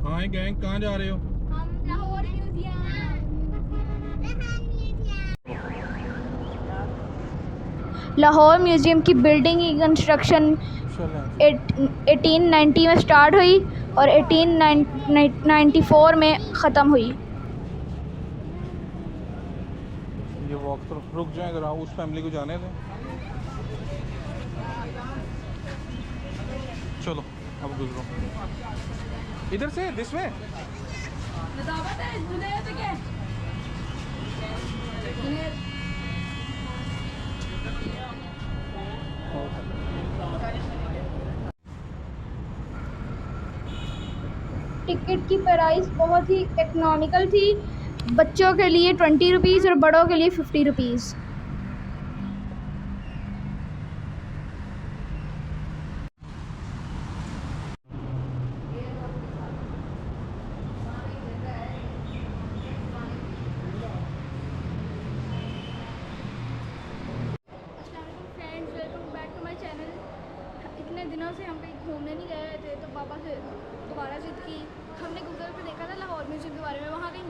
हाय gang, कहाँ जा रहे हो? हम लाहौर म्यूजियम। लाहौर म्यूजियम की बिल्डिंग की कंस्ट्रक्शन 1890 में स्टार्ट हुई और 1894 में ख़त्म हुई। ये वॉक तो रुक जाए जरा, उस फैमिली को जाने दें। चलो अब गुजरो इधर से, दिस वे। टिकट की प्राइस बहुत ही इकोनॉमिकल थी। बच्चों के लिए 20 रुपीज़ और बड़ों के लिए 50 rupees. Friends, welcome back to my channel. इतने दिनों से हम कहीं घूमने नहीं गए थे तो पापा से दोबारा जिद की। हमने गूगल पे देखा था लाहौर म्यूजियम के बारे में, वहाँ कभी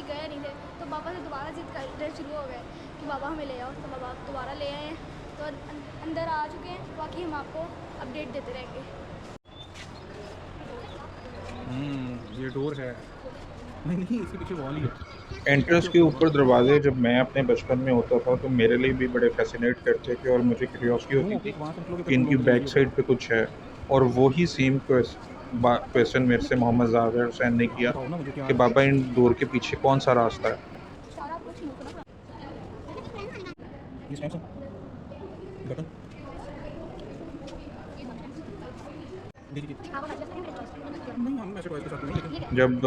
गए नहीं थे। तो पापा से दोबारा जिद करने शुरू हो गए कि बाबा हमें ले आओ। तो बाबा दोबारा ले आए हैं, तो अंदर आ चुके हैं। बाकी हम आपको अपडेट देते रहेंगे। ये डोर है। नहीं नहीं, इसके पीछे वॉल ही है। एंट्रेंस के ऊपर दरवाजे जब मैं अपने बचपन में होता था तो मेरे लिए भी बड़े फैसिनेट करते थे और मुझे क्यूरियोसिटी होती थी कि इनकी बैक साइड पे कुछ है। और वही सेम क्वेश्चन मेरे से मोहम्मद जावेद हुसैन ने किया कि बाबा इन डोर के पीछे कौन सा रास्ता है। जब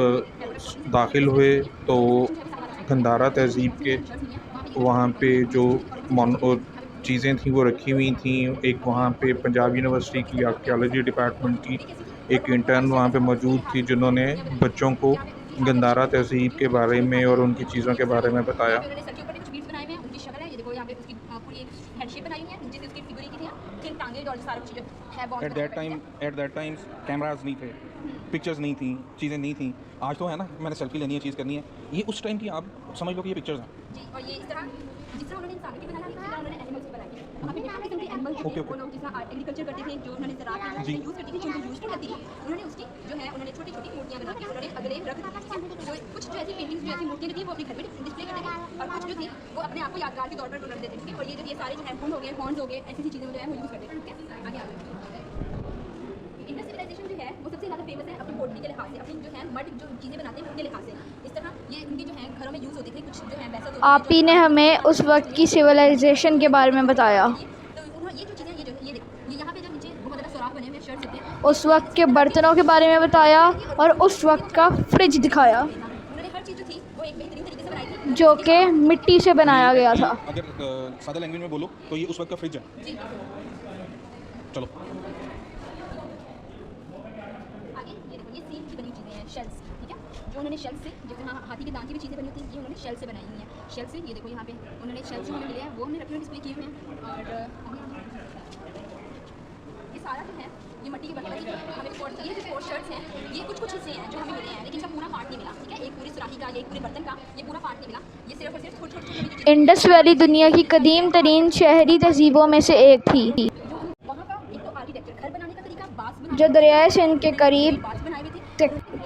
दाखिल हुए तो गंदारा तहज़ीब के वहाँ पे जो चीज़ें थी वो रखी हुई थी। एक वहाँ पे पंजाब यूनिवर्सिटी की आर्कियोलॉजी डिपार्टमेंट की एक इंटर्न वहाँ पे मौजूद थी जिन्होंने बच्चों को गंदारा तहज़ीब के बारे में और उनकी चीज़ों के बारे में बताया। एट दैट टाइम कैमराज नहीं थे, पिक्चर्स नहीं थी, चीज़ें नहीं थी। आज तो है ना, मैंने सेल्फी लेनी है, चीज़ करनी है। ये उस टाइम की आप समझ लो कि ये पिक्चर्स हैं जी। और ये इस तरह जिस तरह उन्होंने इंसानों की बनाया, इस तरह उन्होंने एनिमल्स की बनाई है। वहाँ पे डिफरेंट किस्म के एनिमल्स थे। ओके। वो लोग जिस तरह एग्रीकल्चर करते थे, जो उन्होंने ज़राअत में यूज़ करती थी, जो यूज़ करती थी, उन्होंने उसकी जो है उन्होंने छोटी छोटी मूर्तियाँ बना के उन्होंने अगले रख दी थी। जो कुछ जो ऐसी पेंटिंग्स जो ऐसी मूर्तियाँ थी वो अपने घर में डिस्प्ले करते थे, और कुछ जो थी वो अपने आप को यादगार के तौर पर रख देते थे। और ये जो ये सारे जो है हो गए, हॉर्न्स हो गए, ऐसी चीज़ें जो है वो यूज़ करते थे। ठीक है, आगे इंडस सिविलाइजेशन जो है वो सबसे ज़्यादा फेमस है अपनी पोर्ट्री के लिहाज से, अपनी जो है मड जो चीज़ें बनाते हैं उनके लिहाज से। इस तरह ये उनके जो है घरों में यूज़ होती थी। कुछ जो है वैसा आप ही ने हमें उस वक्त की सिविलाइजेशन के बारे में बताया। तो ये जो चीज़ें ये देखो, ये यहाँ पे जो नीचे बहुत ज़्यादा सुराख बने हुए हैं शर्ट से, उस वक्त के बर्तनों के बारे में बताया और उस वक्त का फ्रिज दिखाया उन्होंने हर चीज़ जो थी वो एक बेहतरीन तरीके से बनाई थी, जो कि मिट्टी से बनाया गया था। अगर सादा लैंग्वेज में बोलो तो ये उस वक्त का फ्रिज है। जी। चलो आगे ये देखो, ये सील की बनी चीज़ें हैं, शेल्स। ठीक है, जो उन्होंने शेल्स से, जैसे हाँ हाथी के दांत की भी चीज़ें बनी होती हैं, ये उन्होंने शेल से बनाई हुई हैं। शेल से ये देखो, यहाँ पे उन्होंने शेल्स जो हमें मिले हैं वो हमने रखे हुए डिस्प्ले किए हुए हैं। और ये सारा जो है ये मट्टी के बर्तन की हमें ये जो 4 शर्ट्स हैं, ये कुछ हिस्से हैं जो हमें मिले हैं, लेकिन इसका पूरा पार्ट नहीं मिला। ठीक है, एक पूरी सुराही का, एक पूरे बर्तन का ये पूरा पार्ट नहीं मिला। ये सिर्फ और सिर्फ छोटे इंडस वैली दुनिया की कदीम तरीन शहरी तहजीबों में से एक थी, वहाँ का एक तो आर्किटेक्चर, घर बनाने का तरीका, बास जो दरियाए सिंध के करीब बास बनाए हुए थे।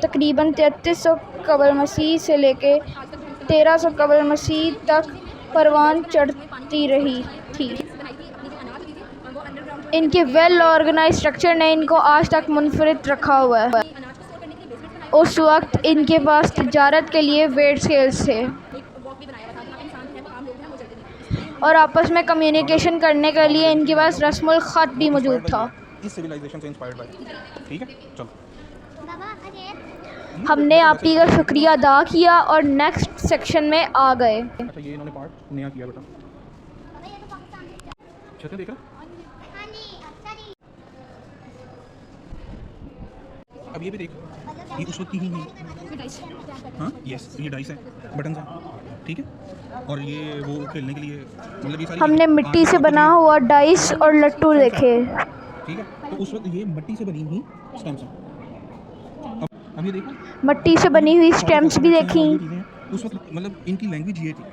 तकरीबन 3300 कबल मसीह से लेके 1300 कबल मसीह तक परवान चढ़ती रही थी। इनके वेल ऑर्गेनाइज स्ट्रक्चर ने इनको आज तक मुनफरिद रखा हुआ है। उस वक्त इनके पास तिजारत के लिए वेट स्केल्स थे और आपस में कम्युनिकेशन करने के लिए इनके पास रस्मुल ख़त भी मौजूद था। इस सिविलाइजेशन से इंस्पायर्ड बाय। ठीक है, चलो हमने आप ही का शुक्रिया अदा किया और नेक्स्ट सेक्शन में आ गए। अच्छा, ये इन्होंने पार्ट नया किया बेटा। छतें देख रहा। अब ये भी देख, ये उस वक्त की ही नहीं। हाँ यस, ये डाइस है, बटन है। ठीक है, और ये वो खेलने के लिए, मतलब ये सारी हमने मिट्टी से बना हुआ डाइस और लट्टू देखे। ठीक है, तो उस वक्त ये मिट्टी से बनी हुई स्टैम्प्स हैं। अब अब ये देखो मट्टी से बनी हुई स्टैम्प्स भी देखी। उस वक्त मतलब इनकी लैंग्वेज ये थी,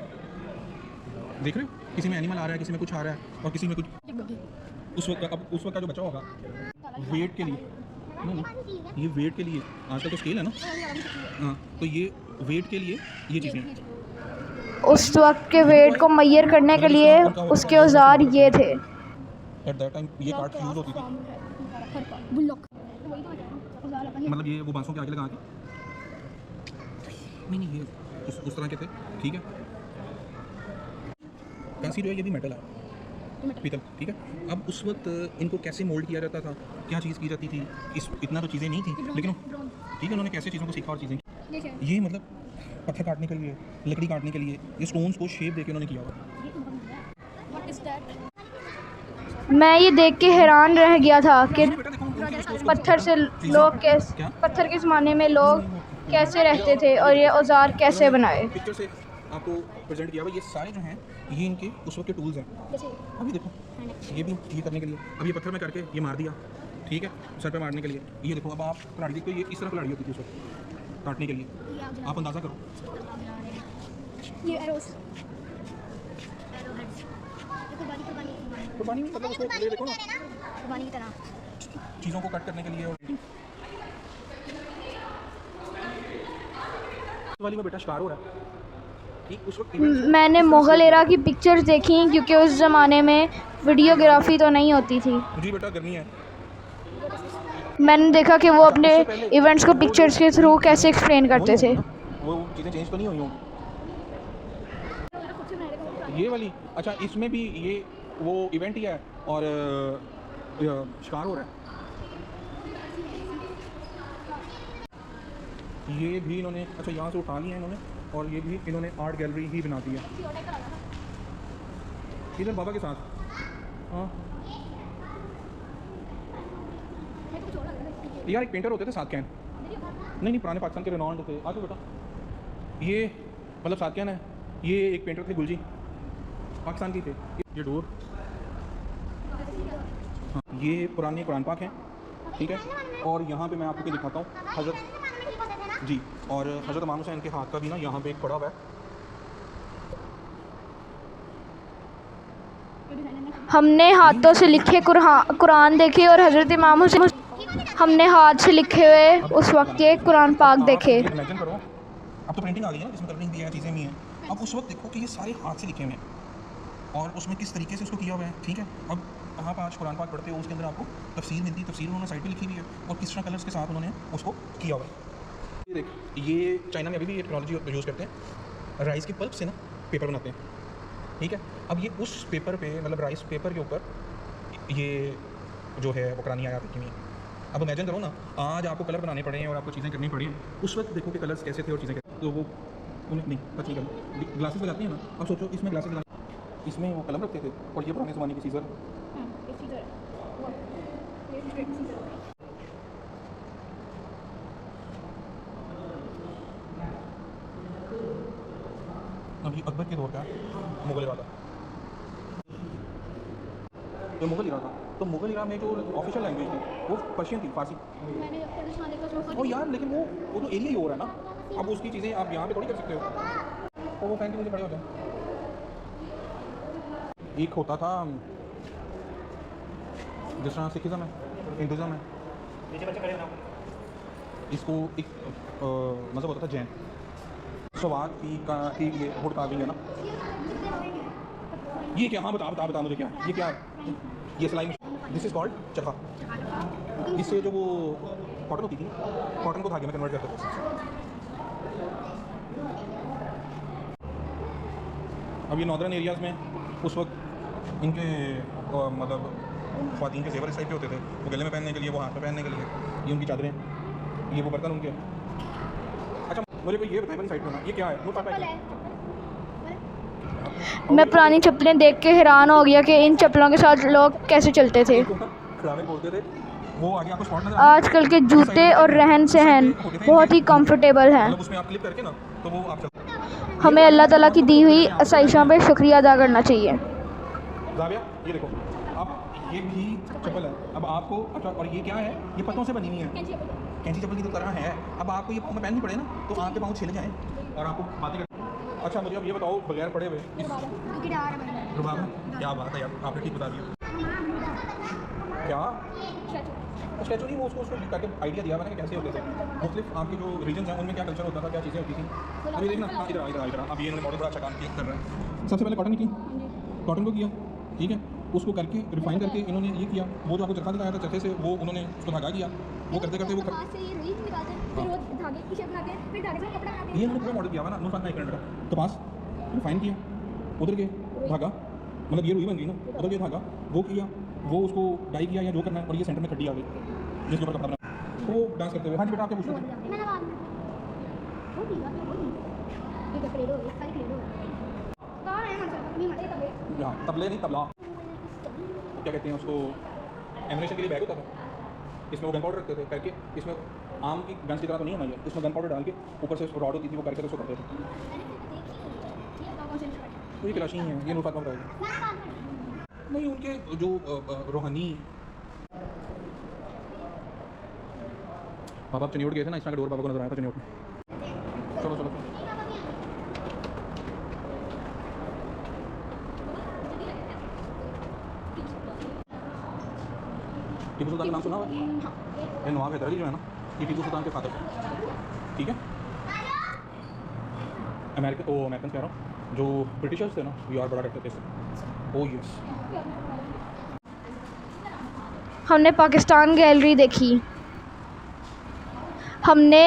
देख रहे हो, किसी में एनिमल आ रहा है, किसी में कुछ आ रहा है और किसी में कुछ। उस वक्त अब उस वक्त का जो बच्चा होगा वेट के लिए, नहीं ये वेट के लिए, आजकल तो स्केल है ना, हाँ तो ये वेट के लिए ये चीज़ें हैं। उस वक्त के वेट को मैयर करने के लिए उसके औजार ये थे। एट दैट टाइम ये कार्ड यूज़ होती थी, मतलब ये वो बांसों के आगे लगा के, नहीं ये उस तरह के थे, ठीक है। कांसी जो है ये भी मेटल है, पीतल, ठीक है। अब उस वक्त इनको कैसे मोल्ड किया जाता था, क्या चीज़ की जाती थी, इस इतना तो चीज़ें नहीं थी, लेकिन ठीक है उन्होंने कैसे चीज़ों को सीखा और चीज़ें की। ये मतलब पत्थर काटने के लिए, लकड़ी काटने के लिए, ये स्टोन्स को शेप देके उन्होंने किया हुआ। मैं ये देख के हैरान रह गया था कि पत्थर से लोग कैसे, पत्थर के ज़माने में लोग कैसे रहते थे और ये औजार कैसे बनाए। पिक्चर से आपको प्रेजेंट किया हुआ, ये सारे जो हैं ये इनके उस वक्त के टूल्स हैं। अभी देखो ये भी ये करने के लिए, अब ये पत्थर में करके ये मार दिया, ठीक है, सर पे मारने के लिए। ये देखो अब आप कुल्हाड़ी देखो, ये इस तरह कुल्हाड़ी होती थी उस वक्त काटने के लिए, आप अंदाज़ा करो। ये एरोस कुर्बानी में मतलब उसको ये देखो ना, कुर्बानी की तरह। चीज़ों को कट करने के लिए। और वाली में बेटा शिकार हो रहा है कि उस वक्त मैंने मुग़ल एरा की पिक्चर्स देखी क्योंकि उस ज़माने में वीडियोग्राफी तो नहीं होती थी। जी बेटा गर्मी है। मैंने देखा कि वो अपने इवेंट्स को पिक्चर्स के थ्रू कैसे एक्सप्लेन करते थे। वो चीज़ें चेंज तो नहीं हुई होंगी। ये वाली अच्छा, इसमें भी ये वो इवेंट ही है और शिकार हो रहा है। ये भी इन्होंने अच्छा यहाँ से उठा लिया इन्होंने, और ये भी इन्होंने आर्ट गैलरी ही बना दी है इधर बाबा के साथ। हाँ यार एक पेंटर होते थे सातकैन, नहीं पुराने पाकिस्तान के रेनॉल्ड थे। आ जाओ बेटा, ये मतलब सातकैन है, ये एक पेंटर थे गुलजी, पाकिस्तान की थे। ये डोर, हाँ ये पुराने कुरान पाक हैं, ठीक है। और यहाँ पे मैं आपको दिखाता हूँ हज़रत जी, और हज़रत इमाम हुसैन के हाथ का भी ना यहाँ पे एक पड़ा हुआ है। हमने हाथों से लिखे कुरान देखे और हज़रत इमाम हुसैन, हमने हाथ से लिखे हुए उस वक्त के कुरान पाक देखे। इमेजिन करो, अब तो प्रिंटिंग आ गई है ना जिसमें कलरिंग भी है, चीज़ें भी हैं। अब उस वक्त देखो कि ये सारे हाथ से लिखे हुए हैं और उसमें किस तरीके से उसको किया हुआ है, ठीक है। अब आप आज कुरान पाक पढ़ते हो, उसके अंदर आपको तफसीर मिलती है, तफसीर उन्होंने साइड पे लिखी हुई है और किस तरह कलर्स के साथ उन्होंने उसको किया हुआ है। ये देख, ये चाइना में अभी भी ये टेक्नोलॉजी यूज़ करते हैं, राइस के पल्प से ना पेपर बनाते हैं, ठीक है। अब ये उस पेपर पे मतलब राइस पेपर के ऊपर ये जो है वो कुरानी आयत लिखी हुई है। अब इमेजिन करो ना, आज आपको कलर बनाने पड़े हैं और आपको चीज़ें करनी पड़ी हैं, उस वक्त देखो कि कलर्स कैसे थे और चीज़ें कैसे, तो वो उन्हें नहीं टच नहीं करना। ग्लासेस लगाती हैं ना, अब सोचो इसमें ग्लासेस लगा, इसमें वो कलम रखते थे और ये पुराने ज़माने की सीज़र। अभी अकबर के दौर का मुग़ल इरा था, जो मुग़ल इरा था, तो मुग़ल इरा में जो ऑफिशियल लैंग्वेज थी वो पर्शियन थी, फारसी। ओ यार लेकिन वो तो एरिया ही हो रहा है ना, अब उसकी चीज़ें आप यहाँ पे थोड़ी कर सकते हो। और वो फैन के मुझे खड़े हो जाए। एक होता था जिस तरह सिखिज़म है, हिंदुज़म है, इसको एक मज़हब होता था जैन। सवाद की ये वुड कार्विंग है ना, ये क्या, हाँ बता मुझे क्या ये क्या, ये सिलाई मशीन, दिस इज़ कॉल्ड चरखा। इससे जो वो कॉटन होती थी, कॉटन को धागे में कन्वर्ट करते थे। अब ये नॉर्दर्न एरियाज़ में उस वक्त इनके मतलब ख़वातीन के ज़ेवर इस टाइप के होते थे, वो गले में पहनने के लिए, वो हाथ में पहनने के लिए, ये उनकी चादरें, ये वो बर्तन उनके। अच्छा मुझे कोई ये बताइए वाली साइड पे ना, ये क्या है, वो पापा है? मैं पुरानी चप्पलें देख के हैरान हो गया कि इन चप्पलों के साथ लोग कैसे चलते थे। खिलावे बोलते थे, वो आगे आपको स्पॉट नजर आजकल के जूते और रहन सहन बहुत ही कंफर्टेबल हैं। मतलब उसमें आप क्लिक करके ना तो वो आप हमें अल्लाह ताला की दी हुई आसाइशों पे शुक्रिया अदा करना चाहिए। जाविया ये देखो, अब ये भी चप्पल है, अब आपको अच्छा, और ये क्या है? ये पत्तों से बनी हुई है, कैंची चप्पल की तो तरह है। अब आपको ये पाँव में पहननी पड़े ना, तो आपके पाँव छिल जाएँ और आपको बातें कर। अच्छा मुझे अब ये बताओ, बगैर पड़े हुए रुबाब में, क्या बात है यार, आपने ठीक बता दिया। क्या स्टैचू नहीं, वो उसको करके आइडिया दिया मैंने कि कैसे होते थे मुख्तलिफ आपके जो रीजन हैं उनमें क्या कल्चर होता था, क्या चीज़ें होती थी। अभी देखना, हाँ इधर इधर अब ये इन्होंने मॉडल बड़ा अच्छा काम किया कर रहा है। सबसे पहले कॉटन की, कॉटन को किया, ठीक है, उसको करके रिफाइन करके इन्होंने ये किया। वो जो आपको चरखा दिखाया था, चरखे से वो उन्होंने उसको धागा किया। वो करते करते वो ये इन्होंने पूरा मॉडल किया हुआ ना, नुकसान नहीं करने का। कपास रिफाइन किया, उधर के धागा, मतलब ये रुई बन गई ना, उधर के धागा वो किया, वो उसको डाई किया या जो करना है, और ये सेंटर में खड्डी आ गई जिसके ऊपर कपड़ा बना। वो डांस करते हुए, हाँ जी बेटा, आपके पूछना था। हाँ तबले नहीं, तबला क्या कहते हैं उसको, एमिनेशन के लिए बैग होता था, इसमें वो गन पाउडर रखते थे करके, इसमें आम की गन्स की तरह तो नहीं हमारी, इसमें गन पाउडर डाल के ऊपर से रॉड होती थी, वो करके उसको करते थे। तो ये क्लाशी है, ये नुफात बताएगा नहीं, उनके जो रूहानी बाबा चनियोट गए थे ना, इस तरह का डोर बाबा को नजर आया था चनियोट में। चलो चलो टीपू सुल्तान का नाम सुना हुआ है? ये नवाब हैदर अली जो है ना, ये टीपू सुल्तान के फादर थे, ठीक है। अमेरिकन कह रहा हूँ, जो ब्रिटिशर्स थे ना, वी आर बड़ा करते थे। ओ यस, हमने पाकिस्तान गैलरी देखी, हमने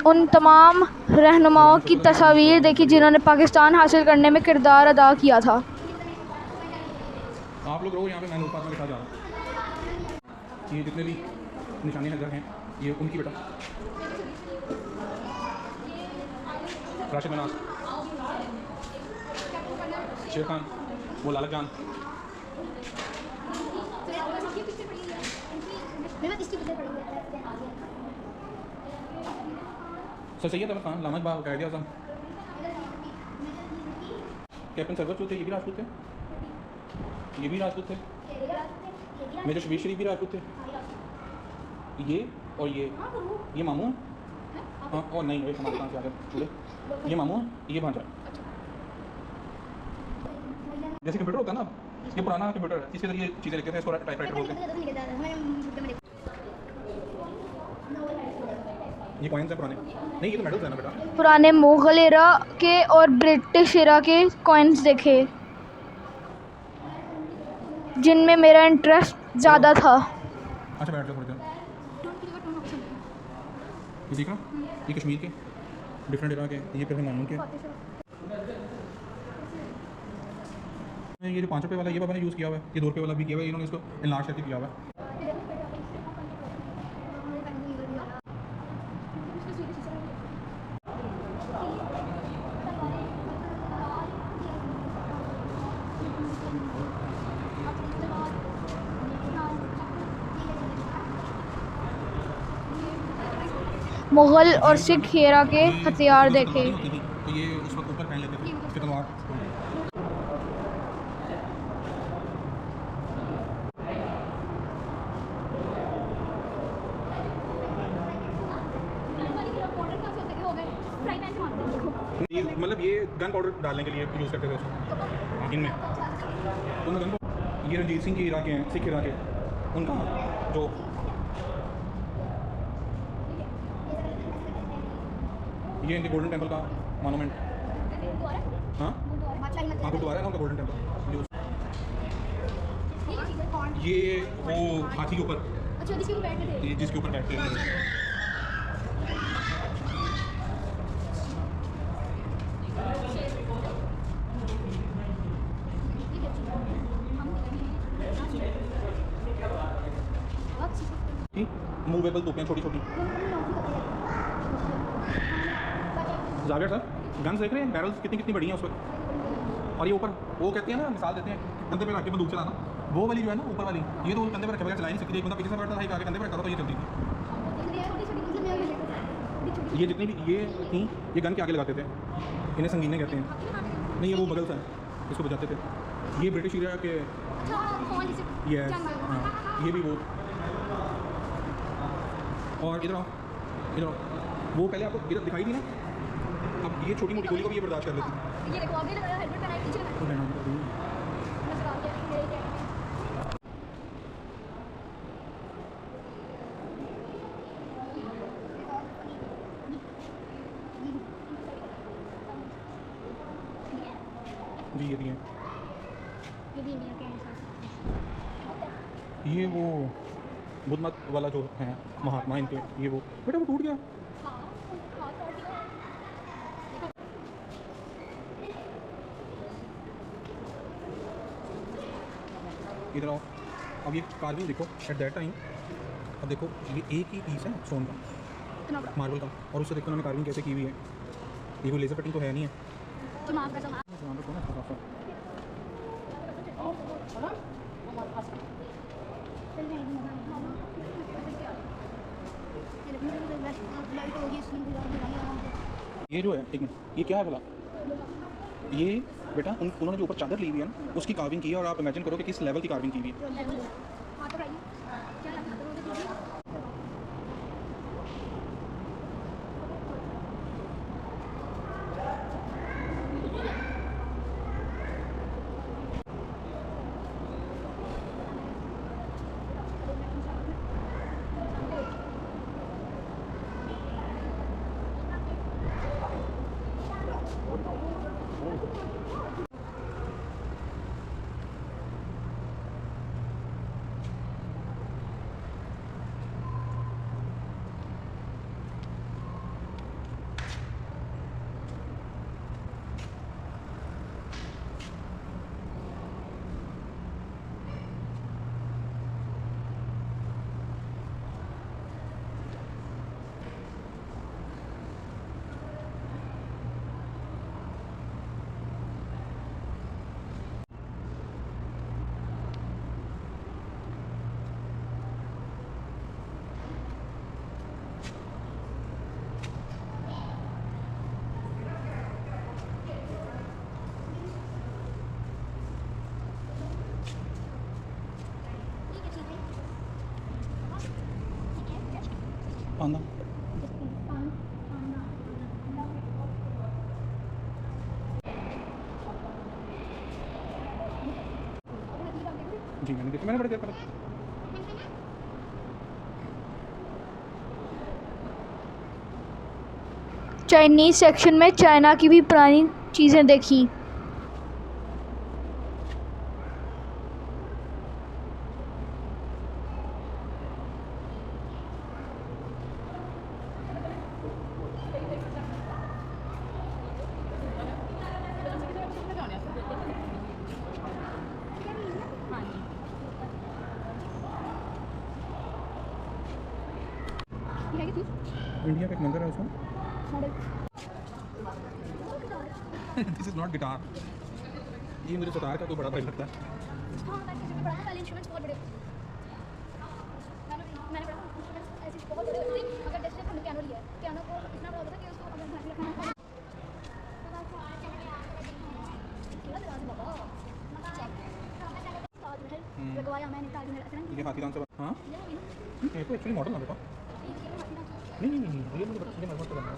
उन तमाम रहनुमाओं की तस्वीर देखी जिन्होंने पाकिस्तान हासिल करने में किरदार अदा किया था। आप लोग रहो यहाँ पे, मैं नूरपात में लिखा जा रहा हूँ। ये जितने भी निशानी नजर हैं, ये उनकी बेटा राशिद मनास, शेर खान, वो लालक जान, सर सैयद अहमद खान, लामा इकबाल, कायदे आज़म, कैप्टन सरवर जो थे ये भी राजपूत थे, ये भी राजपूत थे, मेजर शबीर शरीफ भी राजपूत थे, ये और ये मामू हैं, हाँ, और नहीं एक हमारे से आ गए पूरे, ये मामू हैं, ये भांजा। जैसे कंप्यूटर होता है ना, ये पुराना कंप्यूटर है, इसके जरिए चीज़ें लिखते थे, इसको टाइपराइटर बोलते हैं। ये कॉइन्स हैं पुराने, नहीं ये तो मेडल्स हैं ना बेटा। पुराने मुग़ल एरा के और ब्रिटिश एरा के कॉइन्स देखे जिनमें मेरा इंटरेस्ट ज़्यादा था। अच्छा बैठ जाओ थोड़ी देर। ये देखा, ये कश्मीर के डिफरेंट एरा के, ये फिर मानून के, ये जो 5 रुपये वाला ये बाबा ने यूज़ किया हुआ है, ये 2 रुपये वाला भी किया हुआ है, इन्होंने इसको इनलार्ज करके किया हुआ है। मुग़ल और सिख एरा के हथियार देखे। तो ये उस वक्त ऊपर पहन लेते थे इसके तलवार। ये मतलब ये गन पाउडर डालने के लिए यूज़ करते थे उसको इनमें, उन गन पाउडर। ये रंजीत सिंह के इरा के हैं, सिख इरा के, उनका जो ये इनके गोल्डन टेम्पल का मॉन्यूमेंट, हाँ हाँ गुरुद्वारा है उनका गोल्डन टेम्पल। ये वो हाथी के ऊपर, ये जिसके ऊपर बैठते हैं। मूवेबल तोपें छोटी छोटी। जावेद सर गन्स देख रहे हैं, बैरल्स कितनी कितनी बड़ी हैं उस वक्त। और ये ऊपर वो कहते हैं ना, मिसाल देते हैं कंधे पे रख के बंदूक चलाना, वो वाली जो है ना ऊपर वाली, ये तो कंधे पे रखे बगैर चला नहीं सकती। एक बंदा पीछे से बैठता था, एक आगे कंधे पे रखा था, तो ये चलती थी। ये जितनी भी ये थी, ये गन के आगे लगाते थे, इन्हें संगीने कहते हैं। नहीं ये वो बगल से इसको बजाते थे। ये ब्रिटिश एरिया के यस हाँ, ये भी वो। और इधर आओ, इधर आओ। वो पहले आपको इधर दिखाई दी ना, अब ये छोटी मोटी गोली को भी ये बर्दाश्त कर लेती ये देखो आगे लगाया हेलमेट पहना है, पीछे लगाया है। नजर आ गया मेरे कैमरे में। जी ये भी है। ये भी इंडिया के हैं ये वो बुद्ध मत वाला जो है महात्मा इनके, ये वो बेटा वो टूट गया। इधर आओ, अब ये कार्विंग देखो एट दैट टाइम। अब देखो ये एक ही पीस है स्टोन का, इतना बड़ा मार्बल का, और उससे देखो उन्होंने कार्विंग कैसे की हुई है। ये कोई लेज़र कटिंग तो है नहीं है। दिमाग का सवाल। ध्यान रखो ना थोड़ा सा। ये जो है एक मिनट, ये क्या है भला? ये बेटा उन्होंने जो ऊपर चादर ली हुई है ना, उसकी कार्विंग की है। और आप इमेजिन करो कि किस लेवल की कार्विंग की हुई है। पाना जी मैंने देखा, मैंने बड़ा देर करा। चाइनीज सेक्शन में चाइना की भी पुरानी चीज़ें देखी। इंडिया का एक मंदिर है उसमें। दिस इज नॉट गिटार, ये मुझे सितार का कोई बड़ा भाई लगता है। लगवाया मैंने ताजमहल ऐसा ये हाथी दांत से हाँ ये तो एक्चुअली मॉडल ना बेटा। नहीं नहीं नहीं ये मुझे बता, ये मरम्मत करना है।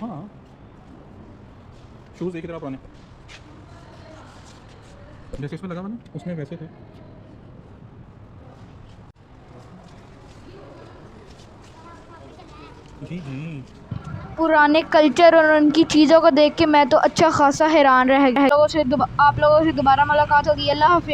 हाँ शूज़ एक ही तरह पुराने, जैसे इसमें लगा हुआ ना उसमें वैसे थे। जी जी पुराने कल्चर और उनकी चीज़ों को देख के मैं तो अच्छा खासा हैरान रह गया। आप लोगों से दोबारा मुलाकात होगी। अल्लाह हाफ़िज़।